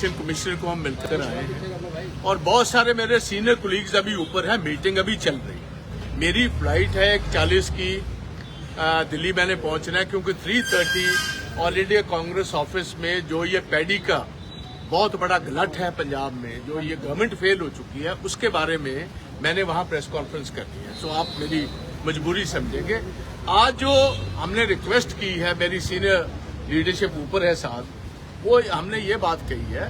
Commissioner को हम मिलकर आए हैं और बहुत सारे मेरे सीनियर कोलीग्स अभी ऊपर हैं, मीटिंग अभी चल रही है। मेरी फ्लाइट है 1:40 की, दिल्ली मैंने पहुंचना है क्योंकि 3:30 ऑल इंडिया कांग्रेस ऑफिस में जो ये पैडी का बहुत बड़ा गलत है पंजाब में, जो ये गवर्नमेंट फेल हो चुकी है, उसके बारे में मैंने वहां प्रेस कॉन्फ्रेंस करनी है। सो आप मेरी मजबूरी समझेंगे। आज जो हमने रिक्वेस्ट की है, मेरी सीनियर लीडरशिप ऊपर है साथ, वो हमने ये बात कही है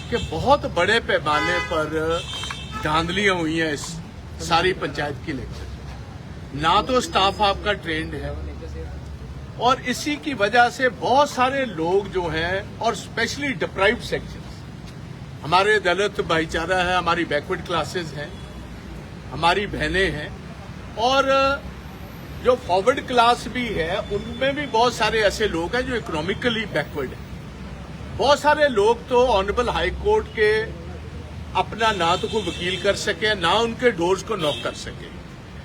कि बहुत बड़े पैमाने पर धांधलियां हुई हैं इस सारी पंचायत की इलेक्शन। ना तो स्टाफ आपका ट्रेंड है और इसी की वजह से बहुत सारे लोग जो हैं, और स्पेशली डिप्राइव्ड सेक्शंस, हमारे दलित भाईचारा है, हमारी बैकवर्ड क्लासेस हैं, हमारी बहनें हैं, और जो फॉरवर्ड क्लास भी है उनमें भी बहुत सारे ऐसे लोग हैं जो इकोनॉमिकली बैकवर्ड हैं। बहुत सारे लोग तो ऑनरेबल हाई कोर्ट के अपना ना तो कोई वकील कर सके, ना उनके डोर्स को नॉक कर सके।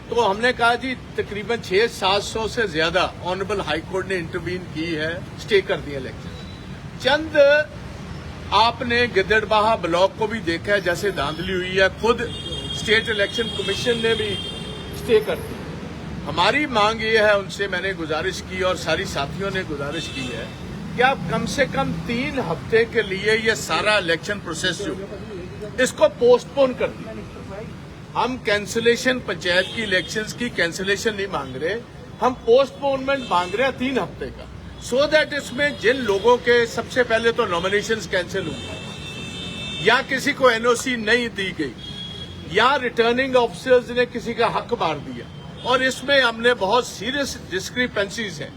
तो हमने कहा जी तकरीबन 600-700 से ज्यादा ऑनरेबल हाई कोर्ट ने इंटरवीन की है, स्टे कर दिया इलेक्शन। चंद आपने गिद्दड़बाहा ब्लॉक को भी देखा है, जैसे धांधली हुई है, खुद स्टेट इलेक्शन कमीशन ने भी स्टे कर दी। हमारी मांग ये है, उनसे मैंने गुजारिश की और सारी साथियों ने गुजारिश की है कि आप कम से कम 3 हफ्ते के लिए ये सारा इलेक्शन प्रोसेस जो इसको पोस्टपोन कर दिया। हम कैंसिलेशन, पंचायत की इलेक्शंस की कैंसिलेशन नहीं मांग रहे, हम पोस्टपोनमेंट मांग रहे हैं 3 हफ्ते का, सो दैट इसमें जिन लोगों के सबसे पहले तो नॉमिनेशंस कैंसिल हुए या किसी को एनओसी नहीं दी गई या रिटर्निंग ऑफिसर्स ने किसी का हक मार दिया, और इसमें हमने बहुत सीरियस डिस्क्रिपेंसीज है।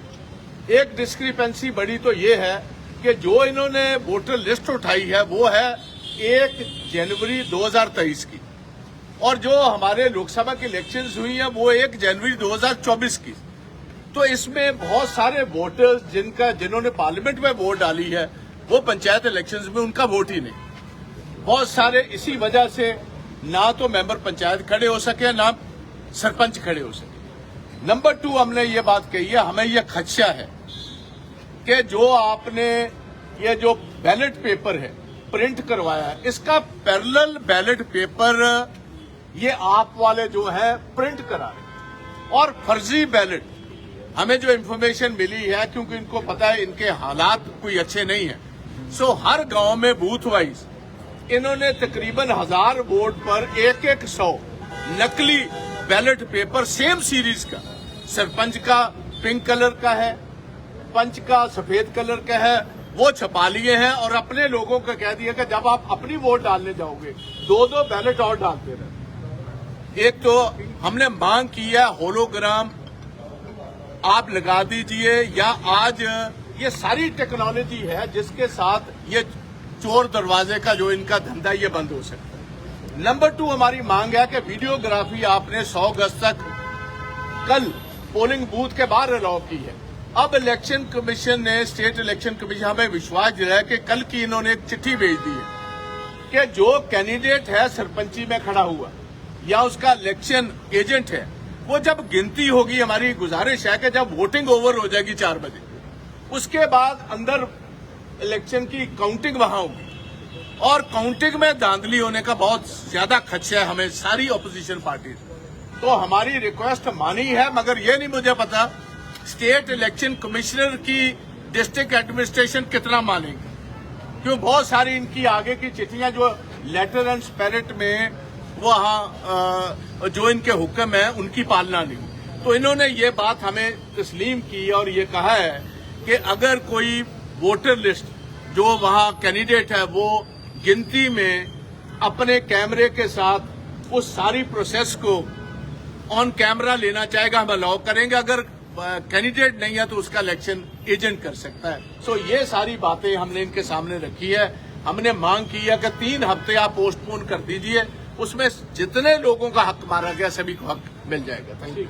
एक डिस्क्रिपेंसी बड़ी तो ये है कि जो इन्होंने वोटर लिस्ट उठाई है वो है 1 जनवरी 2023 की, और जो हमारे लोकसभा की इलेक्शंस हुई हैं वो 1 जनवरी 2024 की। तो इसमें बहुत सारे वोटर्स जिन्होंने पार्लियामेंट में वोट डाली है वो पंचायत इलेक्शंस में उनका वोट ही नहीं। बहुत सारे इसी वजह से ना तो मेंबर पंचायत खड़े हो सके, ना सरपंच खड़े हो सके। नंबर 2, हमने ये बात कही है, हमें ये खदशा है कि जो आपने ये जो बैलेट पेपर है प्रिंट करवाया है, इसका पैरेलल बैलेट पेपर ये आप वाले जो है प्रिंट करा रहे, और फर्जी बैलेट। हमें जो इन्फॉर्मेशन मिली है, क्योंकि इनको पता है इनके हालात कोई अच्छे नहीं है, सो हर गांव में बूथ वाइज इन्होंने तकरीबन 1000 वोट पर 100 नकली बैलेट पेपर सेम सीरीज का, सरपंच का पिंक कलर का है, पंच का सफेद कलर का है, वो छपा लिए हैं और अपने लोगों को कह दिया कि जब आप अपनी वोट डालने जाओगे 2-2 बैलेट और डालते रहे। एक तो हमने मांग की है होलोग्राम आप लगा दीजिए, या आज ये सारी टेक्नोलॉजी है जिसके साथ ये चोर दरवाजे का जो इनका धंधा ये बंद हो सकता है। नंबर 2, हमारी मांग है कि वीडियोग्राफी आपने 100 अगस्त तक कल पोलिंग बूथ के बाहर अलाउ की है। अब इलेक्शन कमीशन ने, स्टेट इलेक्शन कमीशन हमें विश्वास दिलाया कि कल की इन्होंने एक चिट्ठी भेज दी है कि जो कैंडिडेट है सरपंची में खड़ा हुआ या उसका इलेक्शन एजेंट है, वो जब गिनती होगी, हमारी गुजारिश है कि जब वोटिंग ओवर हो जाएगी 4 बजे, उसके बाद अंदर इलेक्शन की काउंटिंग वहां होगी, और काउंटिंग में धांधली होने का बहुत ज्यादा खदशा है हमें सारी ऑपोजिशन पार्टी। तो हमारी रिक्वेस्ट मानी है, मगर ये नहीं मुझे पता स्टेट इलेक्शन कमिश्नर की डिस्ट्रिक्ट एडमिनिस्ट्रेशन कितना मानेगी, क्यों बहुत सारी इनकी आगे की चिट्ठियां जो लेटर एंड स्पिरिट में वहां जो इनके हुक्म है उनकी पालना नहीं। तो इन्होंने ये बात हमें तस्लीम की और ये कहा है कि अगर कोई वोटर लिस्ट जो वहां कैंडिडेट है वो गिनती में अपने कैमरे के साथ उस सारी प्रोसेस को ऑन कैमरा लेना चाहेगा, हम अलाउ करेंगे। अगर कैंडिडेट नहीं है तो उसका इलेक्शन एजेंट कर सकता है। सो ये सारी बातें हमने इनके सामने रखी है। हमने मांग की है कि 3 हफ्ते आप पोस्टपोन कर दीजिए, उसमें जितने लोगों का हक मारा गया सभी को हक मिल जाएगा। Thank you.